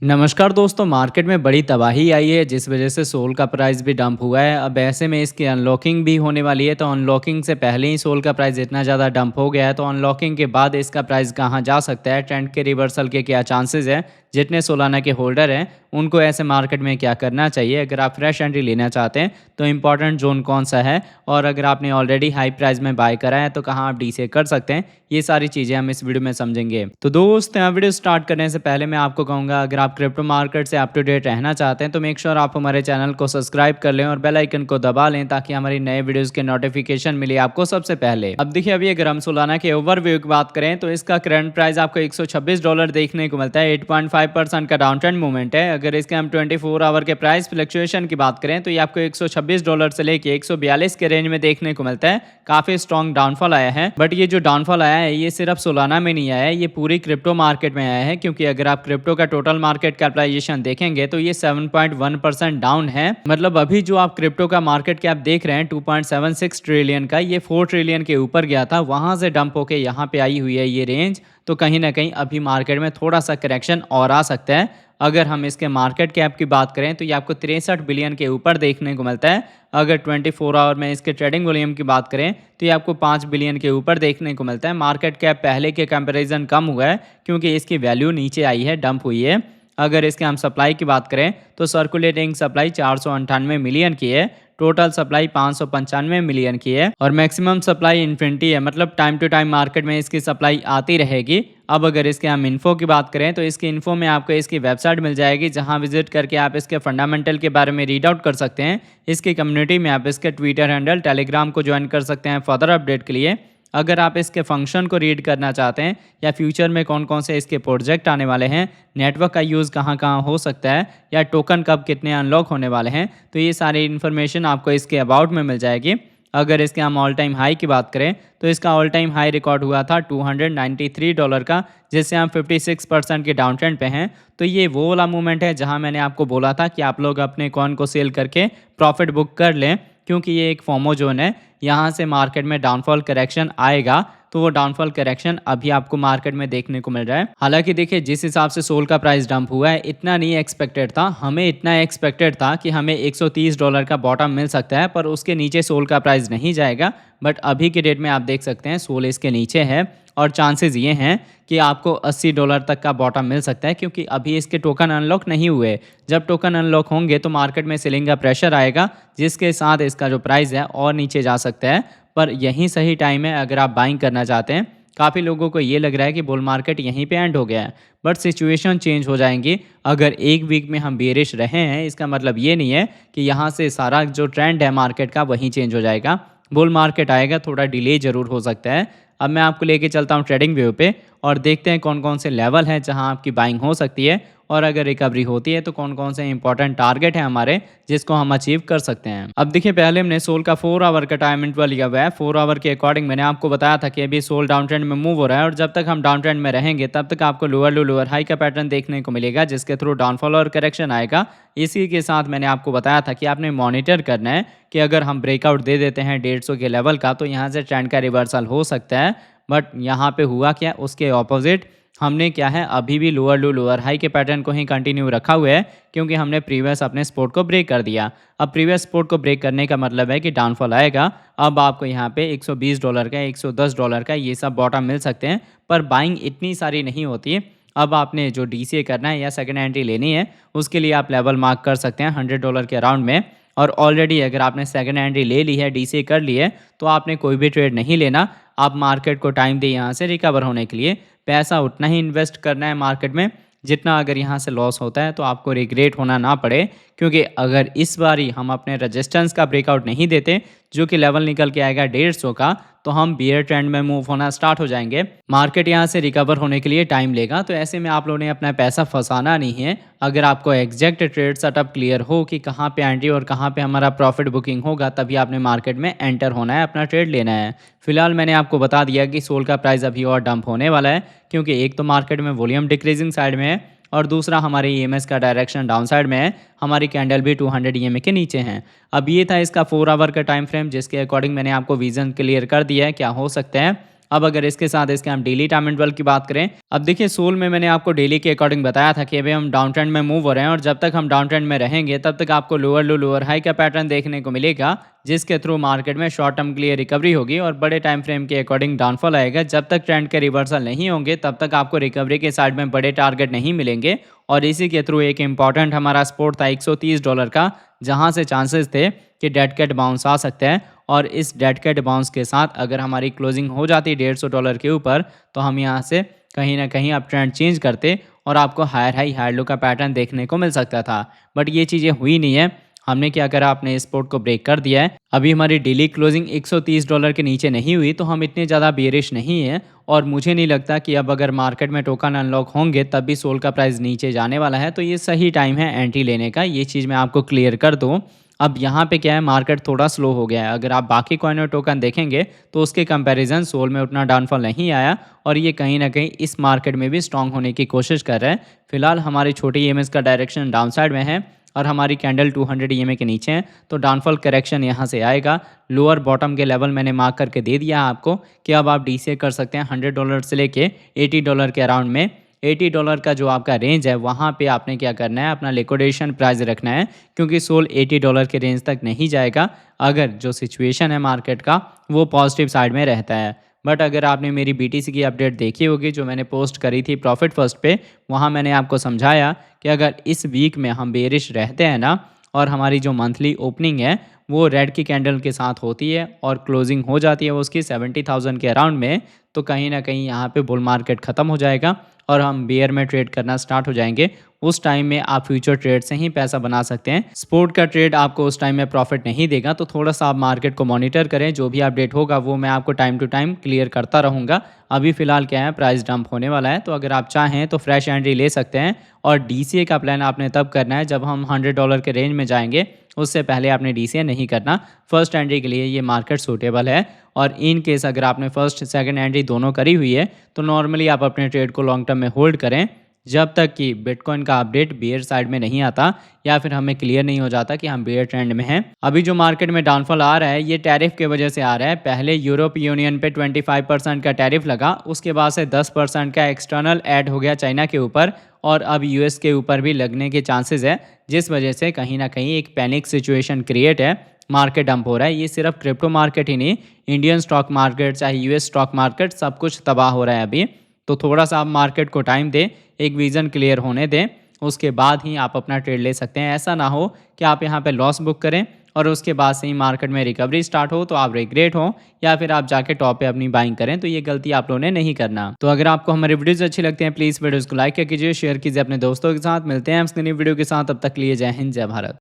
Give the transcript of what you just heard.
नमस्कार दोस्तों, मार्केट में बड़ी तबाही आई है जिस वजह से सोल का प्राइस भी डंप हुआ है। अब ऐसे में इसकी अनलॉकिंग भी होने वाली है, तो अनलॉकिंग से पहले ही सोल का प्राइस इतना ज़्यादा डंप हो गया है, तो अनलॉकिंग के बाद इसका प्राइस कहाँ जा सकता है, ट्रेंड के रिवर्सल के क्या चांसेस है, जितने सोलाना के होल्डर हैं उनको ऐसे मार्केट में क्या करना चाहिए अगर आप फ्रेश एंट्री लेना चाहते हैं, तो इंपॉर्टेंट जोन कौन सा है, और अगर आपने ऑलरेडी हाई प्राइस में बाय करा है तो कहाँ आप डीसे कर सकते हैं, ये सारी चीज़ें हम इस वीडियो में समझेंगे। तो दोस्त, वीडियो स्टार्ट करने से पहले मैं आपको कहूँगा, अगर आप क्रिप्टो मार्केट से अप टू डेट रहना चाहते हैं तो मेक श्योर आप हमारे चैनल को सब्सक्राइब कर लें और बेल आइकन को दबा लें ताकि हमारी नए वीडियोस के नोटिफिकेशन मिले आपको सबसे पहले। अब देखिए, अभी अगर हम सोलाना के ओवरव्यू की बात करें तो इसका करंट प्राइस आपको $126 देखने को मिलता है। 8.5% का डाउन ट्रेंड मूवमेंट है। अगर इसके हम 24 आवर के प्राइस फ्लक्चुएशन की बात करें तो ये आपको $126 से लेके 142 के रेंज में देखने को मिलता है। काफी स्ट्रॉन्ग डाउनफॉल आया है, बट ये जो डाउनफॉल आया है ये सिर्फ सोलाना में नहीं आया है, ये पूरी क्रिप्टो मार्केट में आया है, क्योंकि अगर आप क्रिप्टो का टोटल मार्केट कैपिटलाइजेशन देखेंगे तो ये 7.1% डाउन है। मतलब अभी जो आप क्रिप्टो का मार्केट कैप देख रहे हैं 2.76 ट्रिलियन का, ये 4 ट्रिलियन के ऊपर गया था, वहां से डंप होके यहाँ पे आई हुई है ये रेंज। तो कहीं ना कहीं अभी मार्केट में थोड़ा सा करेक्शन और आ सकता है। अगर हम इसके मार्केट कैप की बात करें तो ये आपको 63 बिलियन के ऊपर देखने को मिलता है। अगर 24 आवर में इसके ट्रेडिंग वॉल्यूम की बात करें तो ये आपको 5 बिलियन के ऊपर देखने को मिलता है। मार्केट कैप पहले के कंपैरिजन कम हुआ है क्योंकि इसकी वैल्यू नीचे आई है, डंप हुई है। अगर इसके हम सप्लाई की बात करें तो सर्कुलेटिंग सप्लाई 498 मिलियन की है, टोटल सप्लाई 595 मिलियन की है, और मैक्सिमम सप्लाई इन्फिनिटी है, मतलब टाइम टू टाइम मार्केट में इसकी सप्लाई आती रहेगी। अब अगर इसके हम इन्फो की बात करें तो इसकी इन्फो में आपको इसकी वेबसाइट मिल जाएगी, जहां विजिट करके आप इसके फंडामेंटल के बारे में रीड आउट कर सकते हैं। इसकी कम्युनिटी में आप इसके ट्विटर हैंडल, टेलीग्राम को ज्वाइन कर सकते हैं फर्दर अपडेट के लिए। अगर आप इसके फंक्शन को रीड करना चाहते हैं या फ्यूचर में कौन कौन से इसके प्रोजेक्ट आने वाले हैं, नेटवर्क का यूज़ कहाँ कहाँ हो सकता है, या टोकन कब कितने अनलॉक होने वाले हैं, तो ये सारी इन्फॉर्मेशन आपको इसके अबाउट में मिल जाएगी। अगर इसके हम ऑल टाइम हाई की बात करें तो इसका ऑल टाइम हाई रिकॉर्ड हुआ था $293 का, जिससे हम 56% के डाउन ट्रेंड पे हैं। तो ये वो वाला मूवमेंट है जहां मैंने आपको बोला था कि आप लोग अपने कॉइन को सेल करके प्रॉफिट बुक कर लें, क्योंकि ये एक फोमो जोन है। यहाँ से मार्केट में डाउनफॉल करेक्शन आएगा, तो वो डाउनफॉल करेक्शन अभी आपको मार्केट में देखने को मिल रहा है। हालांकि देखिए, जिस हिसाब से सोल का प्राइस डंप हुआ है इतना नहीं एक्सपेक्टेड था। हमें इतना एक्सपेक्टेड था कि हमें $130 का बॉटम मिल सकता है, पर उसके नीचे सोल का प्राइस नहीं जाएगा। बट अभी के डेट में आप देख सकते हैं सोल इसके नीचे है, और चांसेस ये हैं कि आपको $80 तक का बॉटम मिल सकता है, क्योंकि अभी इसके टोकन अनलॉक नहीं हुए। जब टोकन अनलॉक होंगे तो मार्केट में सेलिंग का प्रेशर आएगा, जिसके साथ इसका जो प्राइस है और नीचे जा सकता है। पर यही सही टाइम है अगर आप बाइंग करना चाहते हैं। काफ़ी लोगों को ये लग रहा है कि बुल मार्केट यहीं पे एंड हो गया है, बट सिचुएशन चेंज हो जाएंगी। अगर एक वीक में हम बेरिश रहे हैं, इसका मतलब ये नहीं है कि यहाँ से सारा जो ट्रेंड है मार्केट का वहीं चेंज हो जाएगा। बुल मार्केट आएगा, थोड़ा डिले ज़रूर हो सकता है। अब मैं आपको लेके चलता हूँ ट्रेडिंग व्यू पे, और देखते हैं कौन कौन से लेवल हैं जहां आपकी बाइंग हो सकती है, और अगर रिकवरी होती है तो कौन कौन से इंपॉर्टेंट टारगेट हैं हमारे जिसको हम अचीव कर सकते हैं। अब देखिए, पहले हमने सोल का 4 आवर का टाइम इंटरवल लिया हुआ है। 4 आवर के अकॉर्डिंग मैंने आपको बताया था कि अभी सोल डाउन ट्रेंड में मूव हो रहा है, और जब तक हम डाउन ट्रेंड में रहेंगे तब तक आपको लोअर लो लोअर हाई का पैटर्न देखने को मिलेगा, जिसके थ्रू डाउनफॉल और करेक्शन आएगा। इसी के साथ मैंने आपको बताया था कि आपने मॉनिटर करना है कि अगर हम ब्रेकआउट दे देते हैं 150 के लेवल का तो यहाँ से ट्रेंड का रिवर्सल हो सकता है। बट यहाँ पे हुआ क्या, उसके ऑपोजिट हमने क्या है, अभी भी लोअर लो लोअर हाई के पैटर्न को ही कंटिन्यू रखा हुआ है, क्योंकि हमने प्रीवियस अपने सपोर्ट को ब्रेक कर दिया। अब प्रीवियस सपोर्ट को ब्रेक करने का मतलब है कि डाउनफॉल आएगा। अब आपको यहाँ पे $120 का, $110 का ये सब बॉटम मिल सकते हैं, पर बाइंग इतनी सारी नहीं होती है। अब आपने जो डीसीए करना है या सेकंड एंट्री लेनी है, उसके लिए आप लेवल मार्क कर सकते हैं $100 के अराउंड में। और ऑलरेडी अगर आपने सेकंड एंट्री ले ली है, डीसीए कर ली है, तो आपने कोई भी ट्रेड नहीं लेना। आप मार्केट को टाइम दें यहाँ से रिकवर होने के लिए। पैसा उतना ही इन्वेस्ट करना है मार्केट में जितना अगर यहाँ से लॉस होता है तो आपको रिग्रेट होना ना पड़े, क्योंकि अगर इस बारी हम अपने रेजिस्टेंस का ब्रेकआउट नहीं देते, जो कि लेवल निकल के आएगा 150 का, तो हम बियर ट्रेंड में मूव होना स्टार्ट हो जाएंगे। मार्केट यहाँ से रिकवर होने के लिए टाइम लेगा, तो ऐसे में आप लोगों ने अपना पैसा फंसाना नहीं है। अगर आपको एग्जैक्ट ट्रेड सेटअप क्लियर हो कि कहाँ पे एंट्री और कहाँ पे हमारा प्रॉफिट बुकिंग होगा, तभी आपने मार्केट में एंटर होना है, अपना ट्रेड लेना है। फिलहाल मैंने आपको बता दिया कि सोल का प्राइस अभी और डंप होने वाला है, क्योंकि एक तो मार्केट में वॉल्यूम डिक्रीजिंग साइड में है, और दूसरा हमारे ईएमएस का डायरेक्शन डाउन साइड में है। हमारी कैंडल भी 200 ईएमए के नीचे हैं। अब ये था इसका 4 आवर का टाइम फ्रेम, जिसके अकॉर्डिंग मैंने आपको विजन क्लियर कर दिया है क्या हो सकता है। अब अगर इसके साथ इसके हम डेली टाइम इंटरवल की बात करें, अब देखिए सोल में मैंने आपको डेली के अकॉर्डिंग बताया था कि अभी हम डाउन ट्रेंड में मूव हो रहे हैं और जब तक हम डाउन ट्रेंड में रहेंगे तब तक आपको लोअर लो लोअर हाई का पैटर्न देखने को मिलेगा, जिसके थ्रू मार्केट में शॉर्ट टर्म के लिए रिकवरी होगी और बड़े टाइम फ्रेम के अकॉर्डिंग डाउनफॉल आएगा। जब तक ट्रेंड के रिवर्सल नहीं होंगे तब तक आपको रिकवरी के साइड में बड़े टारगेट नहीं मिलेंगे और इसी के थ्रू एक इंपॉर्टेंट हमारा सपोर्ट था $130 का, जहां से चांसेस थे कि डेड कैट बाउंस आ सकते हैं और इस डेड कैट बाउंस के साथ अगर हमारी क्लोजिंग हो जाती $150 के ऊपर तो हम यहाँ से कहीं ना कहीं अब ट्रेंड चेंज करते और आपको हायर हाई हायर लो का पैटर्न देखने को मिल सकता था। बट ये चीज़ें हुई नहीं है। हमने क्या करा, अपने सपोर्ट को ब्रेक कर दिया है। अभी हमारी डेली क्लोजिंग $130 के नीचे नहीं हुई तो हम इतने ज़्यादा बेरिश नहीं है और मुझे नहीं लगता कि अब अगर मार्केट में टोकन अनलॉक होंगे तब भी सोल का प्राइस नीचे जाने वाला है, तो ये सही टाइम है एंट्री लेने का। ये चीज़ मैं आपको क्लियर कर दूँ। अब यहाँ पे क्या है, मार्केट थोड़ा स्लो हो गया है। अगर आप बाकी कॉइन और टोकन देखेंगे तो उसके कंपैरिजन सोल में उतना डाउनफॉल नहीं आया और ये कहीं ना कहीं इस मार्केट में भी स्ट्रांग होने की कोशिश कर रहा है। फिलहाल हमारी छोटी ईएमएस का डायरेक्शन डाउन साइड में है और हमारी कैंडल 200 ईएमए के नीचे है, तो डाउनफॉल करेक्शन यहाँ से आएगा। लोअर बॉटम के लेवल मैंने मार्क करके दे दिया है आपको कि अब आप डीसीए कर सकते हैं $100 से लेके $80 के अराउंड में। $80 का जो आपका रेंज है वहाँ पे आपने क्या करना है, अपना लिक्विडेशन प्राइस रखना है, क्योंकि सोल $80 के रेंज तक नहीं जाएगा अगर जो सिचुएशन है मार्केट का वो पॉजिटिव साइड में रहता है। बट अगर आपने मेरी बीटीसी की अपडेट देखी होगी जो मैंने पोस्ट करी थी प्रॉफिट फर्स्ट पे, वहाँ मैंने आपको समझाया कि अगर इस वीक में हम बेरिश रहते हैं ना और हमारी जो मंथली ओपनिंग है वो रेड की कैंडल के साथ होती है और क्लोजिंग हो जाती है वो उसकी 70,000 के अराउंड में, तो कहीं ना कहीं यहाँ पे बुल मार्केट ख़त्म हो जाएगा और हम बेयर में ट्रेड करना स्टार्ट हो जाएंगे। उस टाइम में आप फ्यूचर ट्रेड से ही पैसा बना सकते हैं। स्पोर्ट का ट्रेड आपको उस टाइम में प्रॉफिट नहीं देगा, तो थोड़ा सा आप मार्केट को मॉनिटर करें। जो भी अपडेट होगा वो मैं आपको टाइम टू टाइम क्लियर करता रहूँगा। अभी फिलहाल क्या है, प्राइस डंप होने वाला है, तो अगर आप चाहें तो फ्रेश एंट्री ले सकते हैं और डीसीए का प्लान आपने तब करना है जब हम $100 के रेंज में जाएंगे। उससे पहले आपने डीसीए नहीं करना। फर्स्ट एंट्री के लिए ये मार्केट सूटेबल है और इन केस अगर आपने फर्स्ट सेकंड एंट्री दोनों करी हुई है तो नॉर्मली आप अपने ट्रेड को लॉन्ग टर्म में होल्ड करें जब तक कि बिटकॉइन का अपडेट बेयर साइड में नहीं आता या फिर हमें क्लियर नहीं हो जाता कि हम बेयर ट्रेंड में हैं। अभी जो मार्केट में डाउनफॉल आ रहा है ये टैरिफ की वजह से आ रहा है। पहले यूरोप यूनियन पे 25% का टैरिफ लगा, उसके बाद से 10% का एक्सटर्नल ऐड हो गया चाइना के ऊपर और अब यूएस के ऊपर भी लगने के चांसेस है, जिस वजह से कहीं ना कहीं एक पैनिक सिचुएशन क्रिएट है। मार्केट डंप हो रहा है। ये सिर्फ क्रिप्टो मार्केट ही नहीं, इंडियन स्टॉक मार्केट चाहे यूएस स्टॉक मार्केट सब कुछ तबाह हो रहा है अभी। तो थोड़ा सा आप मार्केट को टाइम दें, एक विज़न क्लियर होने दें, उसके बाद ही आप अपना ट्रेड ले सकते हैं। ऐसा ना हो कि आप यहाँ पे लॉस बुक करें और उसके बाद से ही मार्केट में रिकवरी स्टार्ट हो तो आप रिग्रेट हो या फिर आप जाके टॉप पे अपनी बाइंग करें। तो ये गलती आप लोगों ने नहीं करना। तो अगर आपको हमारे वीडियोस अच्छी लगते हैं प्लीज़ वीडियोस को लाइक कीजिए, शेयर कीजिए अपने दोस्तों के साथ। मिलते हैं हम वीडियो के साथ, तब तक लिए जय हिंद जय भारत।